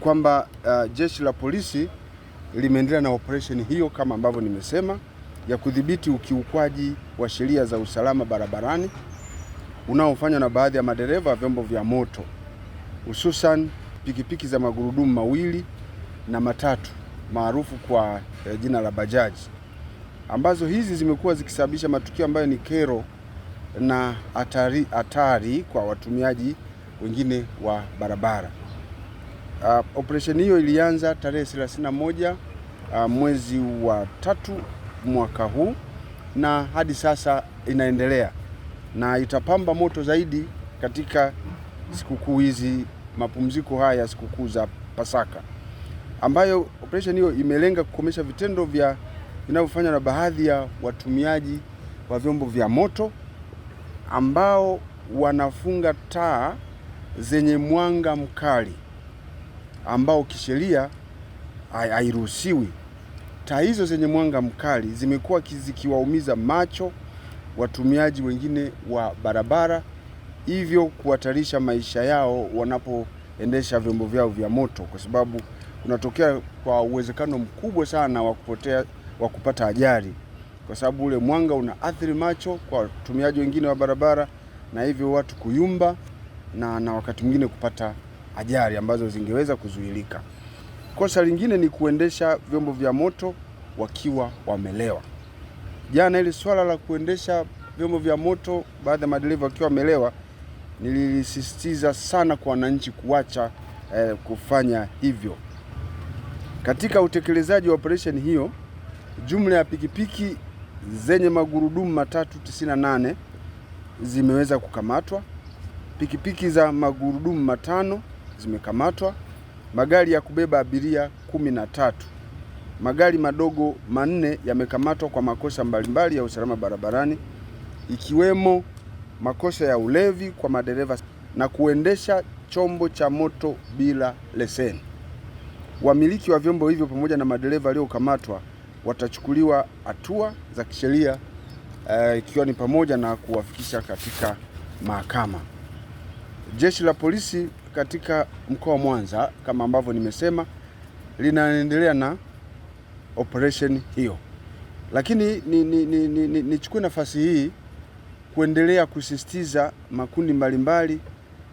kwamba jeshi la polisi limeendelea na operation hiyo kama ambavyo nimesema, ya kudhibiti ukiukwaji wa sheria za usalama barabarani unaofanywa na baadhi ya madereva wa vyombo vya moto, hususan pikipiki za magurudumu mawili na matatu maarufu kwa jina la bajaji, ambazo hizi zimekuwa zikisababisha matukio ambayo ni kero na hatari kwa watumiaji wengine wa barabara. Operation hiyo ilianza tarehe 31 mwezi wa 3 mwaka huu na hadi sasa inaendelea na itapamba moto zaidi katika sikukuu hizi, mapumziko haya ya sikukuu za Pasaka, ambayo operation hiyo imelenga kukomesha vitendo vinavyofanywa na baadhi ya watumiaji wa vyombo vya moto ambao wanafunga taa zenye mwanga mkali ambao kisheria hairuhusiwi. Taa hizo zenye mwanga mkali zimekuwa zikiwaumiza macho watumiaji wengine wa barabara, hivyo kuhatarisha maisha yao wanapoendesha vyombo vyao vya moto, kwa sababu kunatokea kwa uwezekano mkubwa sana wa kupata ajali, kwa sababu ule mwanga unaathiri macho kwa watumiaji wengine wa barabara, na hivyo watu kuyumba na wakati mwingine kupata ajali ambazo zingeweza kuzuilika. Kosa lingine ni kuendesha vyombo vya moto wakiwa wamelewa. Jana ile swala la kuendesha vyombo vya moto baadhi ya madereva wakiwa wamelewa, nilisisitiza sana kwa wananchi kuacha kufanya hivyo. Katika utekelezaji wa operation hiyo, jumla ya pikipiki zenye magurudumu matatu 98 zimeweza kukamatwa, pikipiki za magurudumu matano zimekamatwa, magari ya kubeba abiria 13, magari madogo 4 yamekamatwa kwa makosa mbalimbali ya usalama barabarani, ikiwemo makosa ya ulevi kwa madereva na kuendesha chombo cha moto bila leseni. Wamiliki wa vyombo hivyo pamoja na madereva waliokamatwa watachukuliwa hatua za kisheria, ikiwa ni pamoja na kuwafikisha katika mahakama. Jeshi la polisi katika mkoa wa Mwanza kama ambavyo nimesema linaendelea na operation hiyo, lakini nichukue nafasi hii kuendelea kusisitiza makundi mbalimbali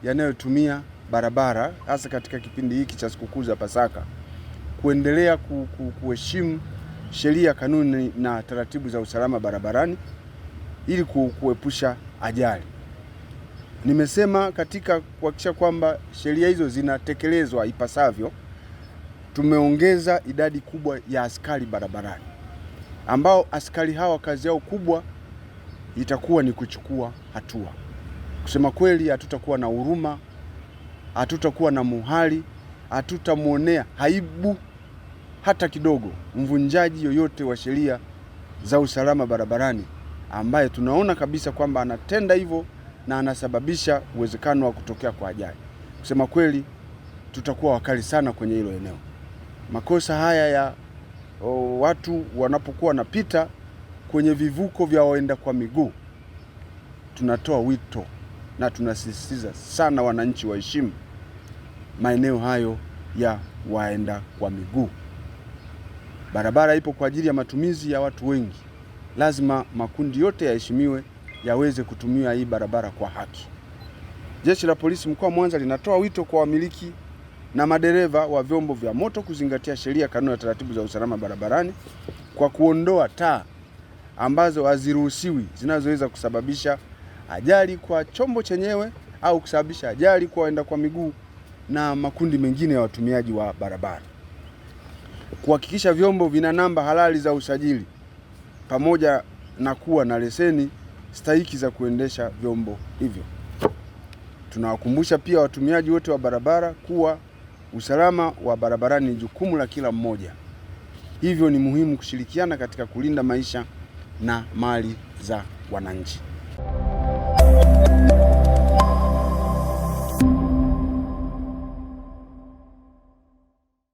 yanayotumia barabara hasa katika kipindi hiki cha sikukuu za Pasaka kuendelea kuheshimu sheria, kanuni na taratibu za usalama barabarani ili kuepusha ajali. Nimesema katika kuhakikisha kwamba sheria hizo zinatekelezwa ipasavyo, tumeongeza idadi kubwa ya askari barabarani, ambao askari hawa kazi yao kubwa itakuwa ni kuchukua hatua. Kusema kweli, hatutakuwa na huruma, hatutakuwa na muhali, hatutamuonea aibu hata kidogo mvunjaji yoyote wa sheria za usalama barabarani ambaye tunaona kabisa kwamba anatenda hivyo na anasababisha uwezekano wa kutokea kwa ajali. Kusema kweli, tutakuwa wakali sana kwenye hilo eneo. Makosa haya ya watu wanapokuwa wanapita kwenye vivuko vya waenda kwa miguu, tunatoa wito na tunasisitiza sana wananchi waheshimu maeneo hayo ya waenda kwa miguu. Barabara ipo kwa ajili ya matumizi ya watu wengi. Lazima makundi yote yaheshimiwe, yaweze kutumia hii barabara kwa haki. Jeshi la polisi mkoa wa Mwanza linatoa wito kwa wamiliki na madereva wa vyombo vya moto kuzingatia sheria, kanuni na taratibu za usalama barabarani kwa kuondoa taa ambazo haziruhusiwi zinazoweza kusababisha ajali kwa chombo chenyewe au kusababisha ajali kwa waenda kwa miguu na makundi mengine ya watumiaji wa barabara. Kuhakikisha vyombo vina namba halali za usajili pamoja na kuwa na leseni stahiki za kuendesha vyombo hivyo. Tunawakumbusha pia watumiaji wote wa barabara kuwa usalama wa barabarani ni jukumu la kila mmoja. Hivyo ni muhimu kushirikiana katika kulinda maisha na mali za wananchi.